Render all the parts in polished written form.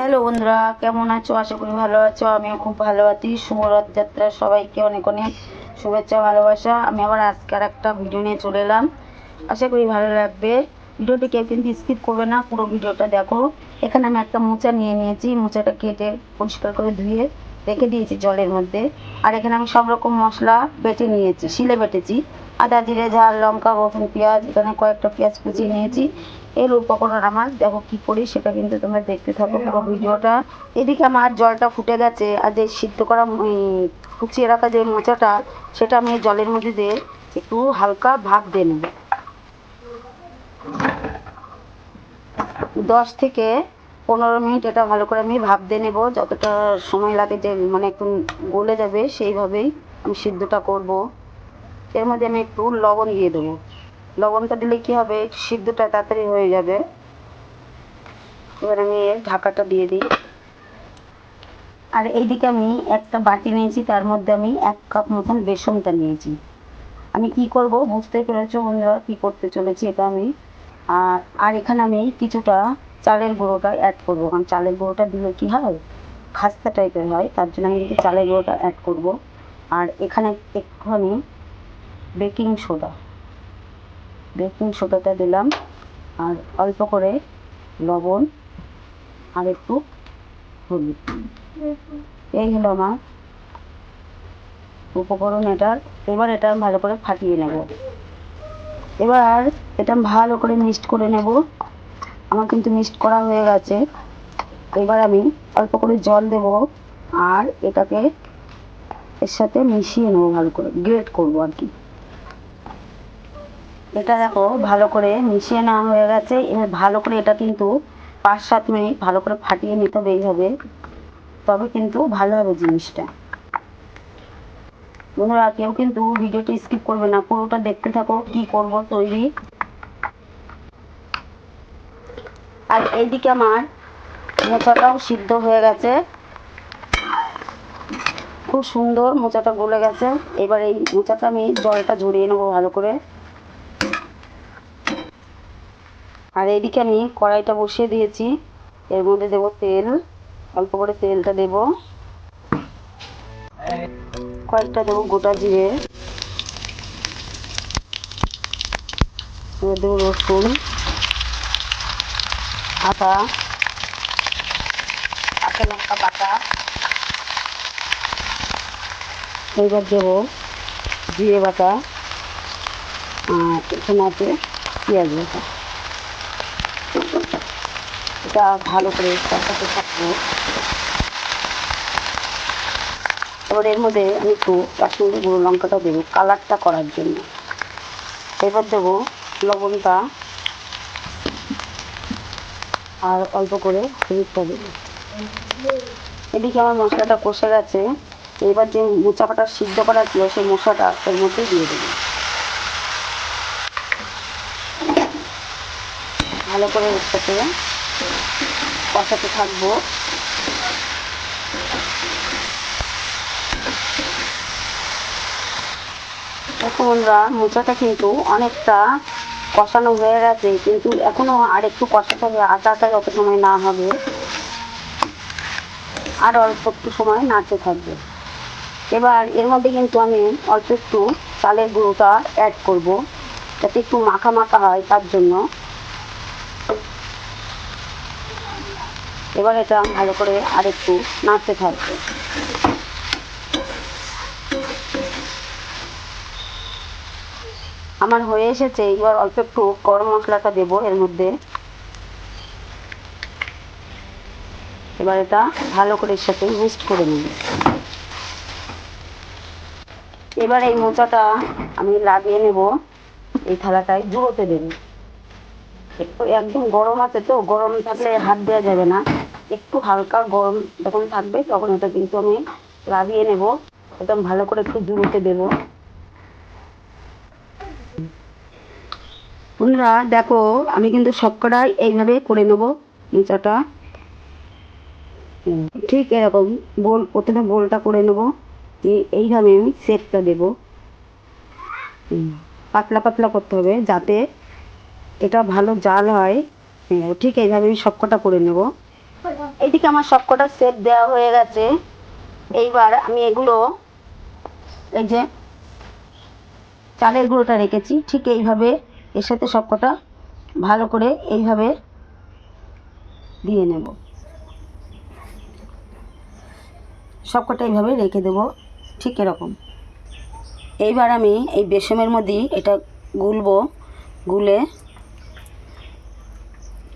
Hello বন্ধুরা, কেমন আছো? আশা করি ভালো আছো। আমিও খুব ভালো আছি। শুভ রথযাত্রা, সবাইকে অনেক অনেক শুভেচ্ছা, ভালোবাসা। আমি আবার আজকে আর একটা ভিডিও নিয়ে চলে এলাম। আশা করি ভালো লাগবে। ভিডিওটি কেউ কিন্তু স্কিপ করবে না, পুরো ভিডিওটা দেখো। এখানে আমি একটা মোচা নিয়ে নিয়েছি। মোচাটা কেটে পরিষ্কার করে ধুয়ে রেখে দিয়েছি জলের মধ্যে। আর এখানে আমি সব রকম মশলা বেটে নিয়েছি, শিলে বেটেছি। আদা, জিরে, ঝাল, লঙ্কা, রসুন, পেঁয়াজ, এখানে কয়েকটা পেঁয়াজ কুচিয়ে নিয়েছি। এর উপকরণ আমার দেখো কি করি, সেটা কিন্তু তোমরা দেখতে থাকো পুরো ভিডিওটা। এদিকে আমার জলটা ফুটে গেছে, আর যে সিদ্ধ করা কুচিয়ে রাখা যে মোচাটা, সেটা আমি জলের মধ্যে দিয়ে একটু হালকা ভাপ দিয়ে নেব। 10 থেকে 15 মিনিট এটা ভালো করে আমি ভাপ দিয়ে নেব। যতটা সময় লাগে, যে মানে একটু গলে যাবে, সেইভাবেই আমি সিদ্ধটা করব। এর মধ্যে আমি একটু লবণ দিয়ে দেবো। লবণটা দিলে কি হবে, সিদ্ধটা তাড়াতাড়ি হয়ে যাবে। এবার আমি এর ঢাকাটা দিয়ে দিই। আর এইদিকে আমি একটা বাটি নিয়েছি, তার মধ্যে আমি 1 কাপ মতন বেসনটা নিয়েছি। আমি কি করব বুঝতে পেরেছো বন্ধুরা, কি করতে চলেছি এটা আমি। আর এখানে আমি কিছুটা চালের গুঁড়োটা অ্যাড করবো, কারণ চালের গুঁড়োটা দিলে কি হয়, খাস্তা টাইপের হয়, তার জন্য আমি চালের গুঁড়োটা অ্যাড করব। আর এখানে একটুখানি বেকিং সোডাটা দিলাম। আর অল্প করে লবণ, আর একটু হলুদ। এই হলো আমার উপকরণ এটার। এবার এটা ভালো করে ফাটিয়ে নেব। এবার এটা ভালো করে মিক্সড করে নেব। আমার কিন্তু মিক্সড করা হয়ে গেছে। এবার আমি অল্প করে জল দেব, আর এটাকে এর সাথে মিশিয়ে নেবো, ভালো করে গ্রেট করবো আর কি। এটা দেখো ভালো করে মিশিয়ে নেওয়া হয়ে গেছে। এবার ভালো করে এটা কিন্তু 5-7 মিনিট ভালো করে ফাটিয়ে নিতে হবে এইভাবে, তবে কিন্তু ভালো হবে জিনিসটা। বন্ধুরা, কেউ কিন্তু ভিডিওটি স্কিপ করবে না, পুরোটা দেখতে থাকো কি করব তৈরি। আর এইদিকে আমার মোচাটাও সিদ্ধ হয়ে গেছে, খুব সুন্দর মোচাটা গলে গেছে। এবার এই মোচাটা আমি জলটা ঝরিয়ে নেবো ভালো করে। আর এইদিকে আমি কড়াইটা বসিয়ে দিয়েছি। এর মধ্যে দেবো তেল, অল্প করে তেলটা দেব। কয়েকটা দেবো গোটা জিরে, দেবো রসুন, আদা, কাঁচা লঙ্কা বাটা। এবার দেবো জিরে বাটা, আর এখানে আছে পেঁয়াজ বাটা। এটা ভালো করে কষাতে থাকবো। এবার এর মধ্যে আমি একটু কাশ্মীরি গুঁড়ো লঙ্কাটা দেবো কালারটা করার জন্য। এবার দেবো লবণটা, আর অল্প করে হলুদটা দেবো। এদিকে আমার মশলাটা কষে গেছে। এবার যে মোচাটা সিদ্ধ করা ছিল, সেই মশলাটা এর মধ্যে দিয়ে দেবো। ভালো করে এর সাথে কষাতে থাকবো। দেখো বন্ধুরা, মোচাটা কিন্তু অনেকটা কষানো হয়ে গেছে, কিন্তু এখনো আর একটু কষাতে হবে। আটাটা যত সময় না হবে, আর অল্প একটু সময় নাড়তে থাকবে। এবার এর মধ্যে কিন্তু আমি অল্প একটু চালের গুঁড়োটা অ্যাড করব, যাতে একটু মাখা মাখা হয়, তার জন্য। এবার এটা ভালো করে আর একটু নাড়তে থাকবে। আমার হয়ে এসেছে। এবার অল্প একটু গরম মশলাটা দেবো এর মধ্যে। এবার এটা ভালো করে এর সাথে মিক্সড করে নেব। এবার এই মোচাটা আমি লাগিয়ে নেব, এই থালাটায় জুড়োতে দেবো। একটু একদম গরম আছে, তো গরম থাকলে হাত দেওয়া যাবে না। একটু হালকা গরম যখন থাকবে, তখন এটা কিন্তু আমি লাগিয়ে নেব। একদম ভালো করে একটু জুড়োতে দেবো। বন্ধুরা দেখো, আমি কিন্তু সবকটাই এইভাবে করে নেব মোচাটা। ঠিক এরকম গোল, প্রথমে গোলটা করে নেব। এইভাবে আমি শেপটা দেব। পাতলা পাতলা করতে হবে, যাতে এটা ভালো জাল হয়। ঠিক এইভাবে আমি সবকটা করে নেব। এইদিকে আমার সবকটা সেট দেওয়া হয়ে গেছে। এইবার আমি এগুলো, এই যে চালের গুঁড়োটা রেখেছি, ঠিক এইভাবে এর সাথে সবকটা ভালো করে এইভাবে দিয়ে নেব। সবকটা এইভাবে রেখে দেব, ঠিক এরকম। এইবার আমি এই বেসনের মধ্যে এটা গুলবো, গুলে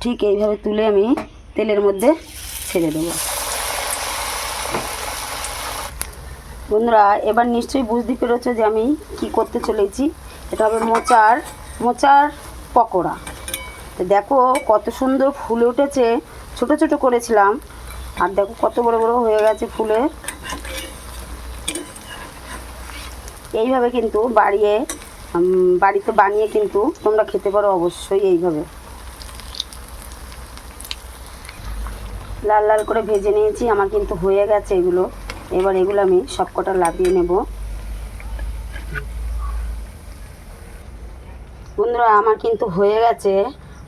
ঠিক এইভাবে তুলে আমি তেলের মধ্যে ছেড়ে দেবো। বন্ধুরা, এবার নিশ্চয়ই বুঝতে পেরেছো যে আমি কি করতে চলেছি। এটা হবে মোচার পকোড়া। তো দেখো কত সুন্দর ফুলে উঠেছে, ছোট ছোট করেছিলাম, আর দেখো কত বড় বড় হয়ে গেছে ফুলে। এইভাবে কিন্তু বাড়িতে বানিয়ে কিন্তু তোমরা খেতে পারো অবশ্যই। এইভাবে লাল লাল করে ভেজে নিয়েছি, আমার কিন্তু হয়ে গেছে এগুলো। এবার এগুলো আমি সবকটা লাভিয়ে নেব। বন্ধুরা, আমার কিন্তু হয়ে গেছে।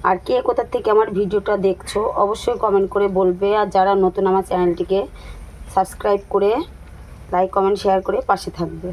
আর কে কোথা থেকে আমার ভিডিওটা দেখছো অবশ্যই কমেন্ট করে বলবে। আর যারা নতুন আমার চ্যানেলটিকে সাবস্ক্রাইব করে লাইক কমেন্ট শেয়ার করে পাশে থাকবে।